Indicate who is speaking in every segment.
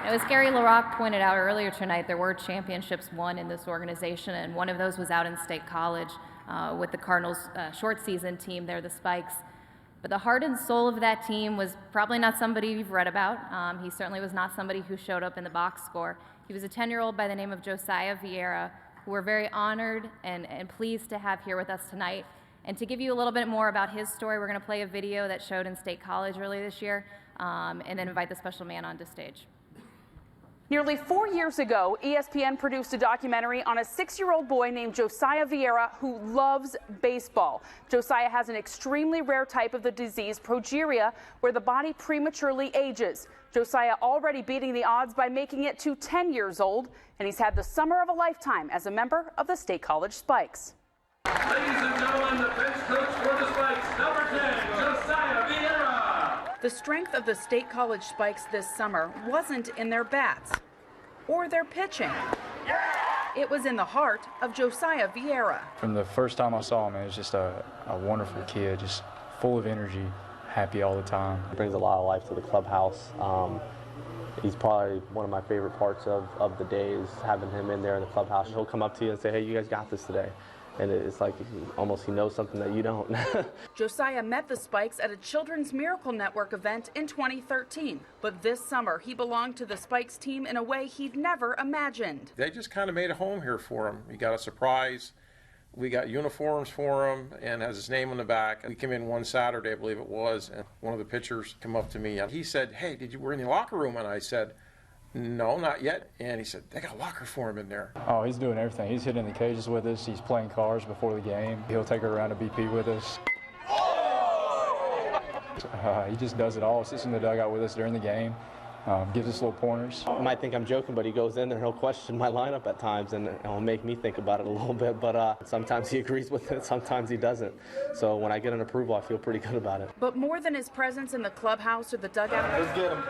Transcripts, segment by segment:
Speaker 1: As Gary LaRocque pointed out earlier tonight, there were championships won in this organization, and one of those was out in State College with the Cardinals' short season team there, the Spikes. But the heart and soul of that team was probably not somebody you've read about. He certainly was not somebody who showed up in the box score. He was a 10-year-old by the name of Josiah Viera, who we're very honored and pleased to have here with us tonight. And to give you a little bit more about his story, we're going to play a video that showed in State College earlier this year, and then invite the special man onto stage.
Speaker 2: Nearly 4 years ago, ESPN produced a documentary on a 6-year-old boy named Josiah Viera who loves baseball. Josiah has an extremely rare type of the disease, progeria, where the body prematurely ages. Josiah already beating the odds by making it to 10 years old, and he's had the summer of a lifetime as a member of the State College Spikes.
Speaker 3: Ladies and gentlemen, the bench coach for the Spikes, number 10, Josiah Viera.
Speaker 2: The strength of the State College Spikes this summer wasn't in their bats or their pitching. It was in the heart of Josiah Viera.
Speaker 4: From the first time I saw him, it was just a wonderful kid, just full of energy, happy all the time.
Speaker 5: He brings a lot of life to the clubhouse. He's probably one of my favorite parts of the day is having him in there in the clubhouse. He'll come up to you and say, hey, you guys got this today. And it's like he knows something that you don't.
Speaker 2: Josiah met the Spikes at a Children's Miracle Network event in 2013. But this summer, he belonged to the Spikes team in a way he'd never imagined.
Speaker 6: They just kind of made a home here for him. He got a surprise. We got uniforms for him and has his name on the back. We came in one Saturday, I believe it was, and one of the pitchers came up to me and he said, hey, we're in the locker room? And I said, no, not yet. And he said, they got a locker for him in there.
Speaker 4: Oh, he's doing everything. He's hitting the cages with us. He's playing cards before the game. He'll take her around to BP with us. He just does it all. Sits in the dugout with us during the game. Gives us little pointers.
Speaker 5: You might think I'm joking, but he goes in there, he'll question my lineup at times, and it'll make me think about it a little bit. But sometimes he agrees with it, sometimes he doesn't. So when I get an approval, I feel pretty good about it.
Speaker 2: But more than his presence in the clubhouse or the dugout,
Speaker 3: Let's get him.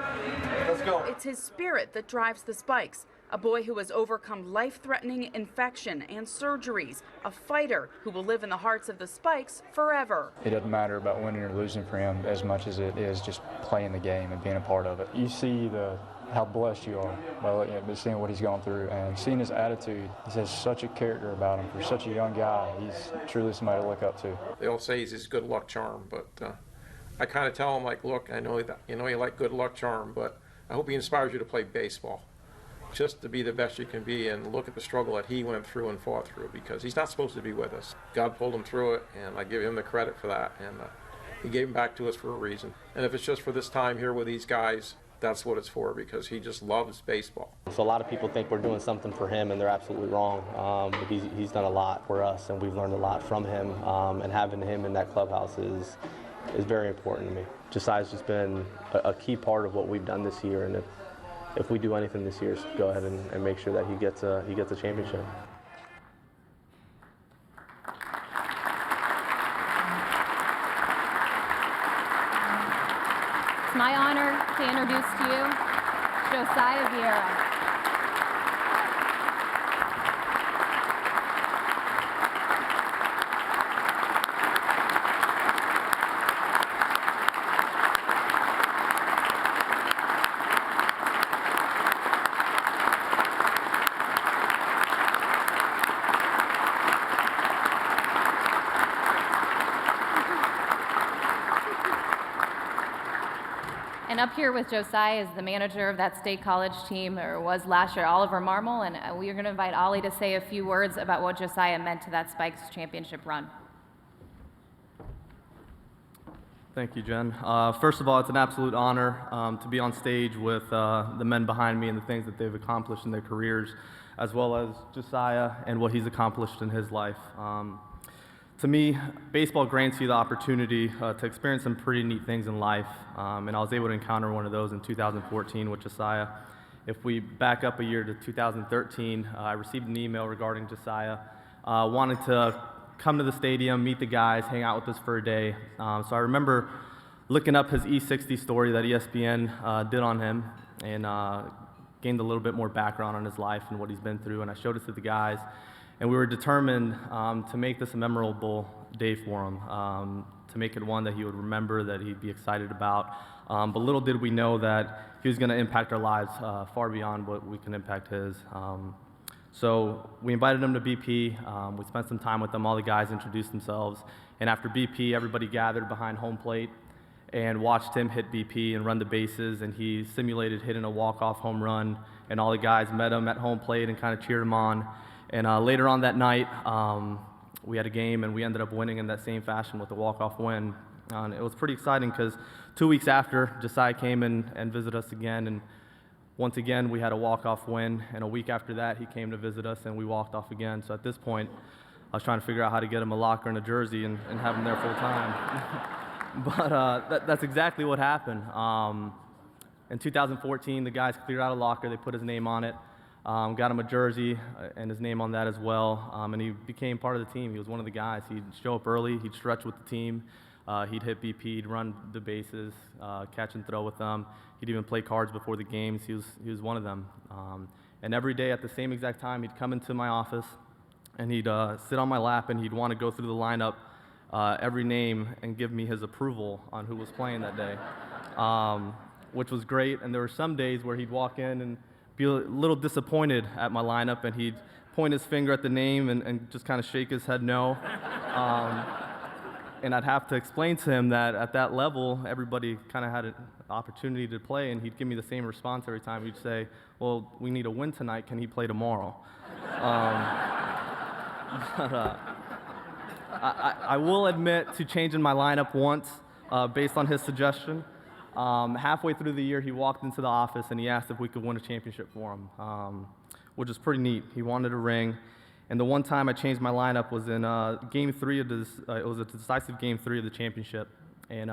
Speaker 3: Let's go.
Speaker 2: it's his spirit that drives the Spikes. A boy who has overcome life-threatening infection and surgeries. A fighter who will live in the hearts of the Spikes forever.
Speaker 4: It doesn't matter about winning or losing for him as much as it is just playing the game and being a part of it. You see how blessed you are by seeing what he's gone through and seeing his attitude. He has such a character about him. For such a young guy, he's truly somebody to look up to.
Speaker 6: They all say he's his good luck charm, but I kind of tell him, like, look, I know that you like good luck charm, but I hope he inspires you to play baseball. Just to be the best you can be and look at the struggle that he went through and fought through, because he's not supposed to be with us. God pulled him through it, and I give him the credit for that, and he gave him back to us for a reason. And if it's just for this time here with these guys, that's what it's for, because he just loves baseball.
Speaker 5: So a lot of people think we're doing something for him, and they're absolutely wrong. But he's done a lot for us, and we've learned a lot from him, and having him in that clubhouse is very important to me. Josiah's just been a key part of what we've done this year, and if we do anything this year, go ahead and make sure that he gets a championship.
Speaker 1: It's my honor to introduce to you Josiah Viera. And up here with Josiah is the manager of that State College team, or was last year, Oliver Marmol, and we are going to invite Ollie to say a few words about what Josiah meant to that Spikes championship run.
Speaker 7: Thank you, Jen. First of all, it's an absolute honor to be on stage with the men behind me and the things that they've accomplished in their careers, as well as Josiah and what he's accomplished in his life. To me, baseball grants you the opportunity to experience some pretty neat things in life, and I was able to encounter one of those in 2014 with Josiah. If we back up a year to 2013, I received an email regarding Josiah wanting to come to the stadium, meet the guys, hang out with us for a day. So I remember looking up his E60 story that ESPN did on him, and gained a little bit more background on his life and what he's been through, and I showed it to the guys. And we were determined to make this a memorable day for him, to make it one that he would remember, that he'd be excited about. But little did we know that he was going to impact our lives far beyond what we can impact his. So we invited him to BP. We spent some time with him. All the guys introduced themselves. And after BP, everybody gathered behind home plate and watched him hit BP and run the bases. And he simulated hitting a walk-off home run. And all the guys met him at home plate and kind of cheered him on. And later on that night, we had a game, and we ended up winning in that same fashion with a walk-off win. And it was pretty exciting because 2 weeks after, Josiah came and visited us again. And once again, we had a walk-off win, and a week after that, he came to visit us, and we walked off again. So at this point, I was trying to figure out how to get him a locker and a jersey and have him there full time. But that's exactly what happened. In 2014, the guys cleared out a locker. They put his name on it, got him a jersey and his name on that as well, and he became part of the team. He was one of the guys. He'd show up early. He'd stretch with the team. He'd hit BP, he'd run the bases, catch and throw with them. He'd even play cards before the games. He was one of them. And every day at the same exact time, he'd come into my office and he'd sit on my lap and he'd want to go through the lineup, every name, and give me his approval on who was playing that day, which was great. And there were some days where he'd walk in and be a little disappointed at my lineup, and he'd point his finger at the name and just kind of shake his head no. And I'd have to explain to him that at that level, everybody kind of had an opportunity to play, and he'd give me the same response every time. He'd say, well, we need a win tonight. Can he play tomorrow? I will admit to changing my lineup once based on his suggestion. Halfway through the year, he walked into the office, and he asked if we could win a championship for him, which is pretty neat. He wanted a ring. And the one time I changed my lineup was in Game 3 of this. It was a decisive Game 3 of the championship, and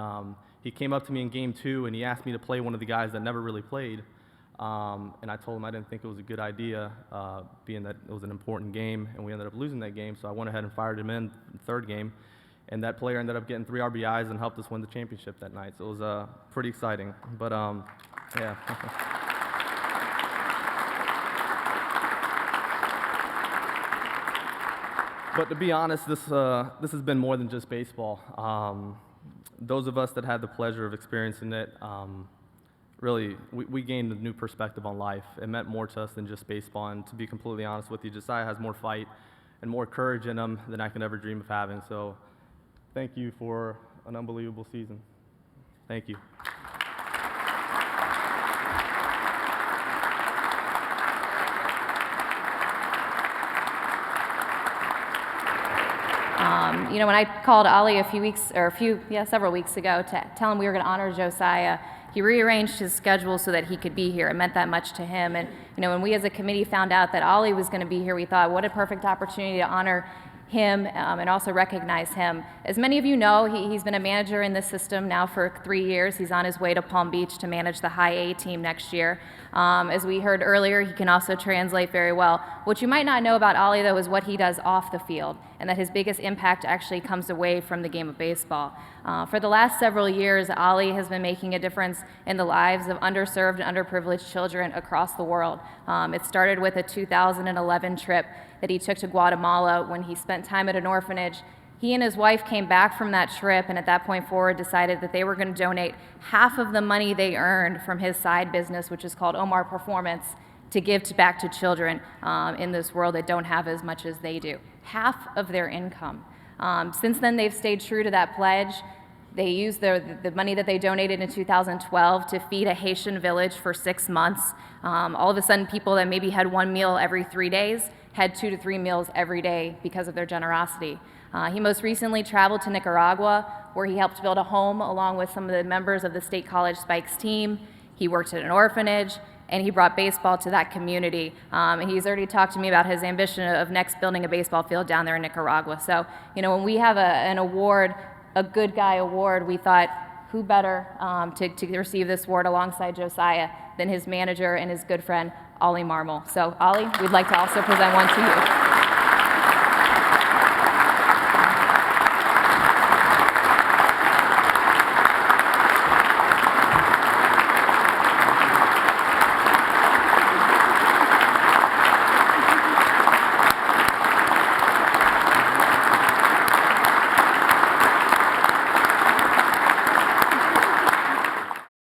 Speaker 7: he came up to me in Game 2 and he asked me to play one of the guys that never really played. And I told him I didn't think it was a good idea, being that it was an important game, and we ended up losing that game. So I went ahead and fired him in the third game, and that player ended up getting 3 RBIs and helped us win the championship that night. So it was pretty exciting. But yeah. But to be honest, this has been more than just baseball. Those of us that had the pleasure of experiencing it, really, we gained a new perspective on life. It meant more to us than just baseball. And to be completely honest with you, Josiah has more fight and more courage in him than I could ever dream of having. So thank you for an unbelievable season. Thank you.
Speaker 1: You know, when I called Ollie several weeks ago to tell him we were going to honor Josiah, he rearranged his schedule so that he could be here. It meant that much to him. And, you know, when we as a committee found out that Ollie was going to be here, we thought, what a perfect opportunity to honor him and also recognize him. As many of you know, he's been a manager in this system now for 3 years. He's on his way to Palm Beach to manage the high A team next year. As we heard earlier, he can also translate very well. What you might not know about Ollie, though, is what he does off the field, and that his biggest impact actually comes away from the game of baseball. For the last several years, Ollie has been making a difference in the lives of underserved and underprivileged children across the world. It started with a 2011 trip that he took to Guatemala when he spent time at an orphanage. He and his wife came back from that trip, and at that point forward decided that they were going to donate half of the money they earned from his side business, which is called Omar Performance, to give back to children in this world that don't have as much as they do. Half of their income. Since then, they've stayed true to that pledge. They used the money that they donated in 2012 to feed a Haitian village for 6 months. All of a sudden, people that maybe had 1 meal every 3 days had 2 to 3 meals every day because of their generosity. He most recently traveled to Nicaragua, where he helped build a home along with some of the members of the State College Spikes team. He worked at an orphanage, and he brought baseball to that community. And he's already talked to me about his ambition of next building a baseball field down there in Nicaragua. So, you know, when we have an award, a Good Guy Award, we thought, who better to receive this award alongside Josiah than his manager and his good friend, Ollie Marmol. So, Ollie, we'd like to also present one to you.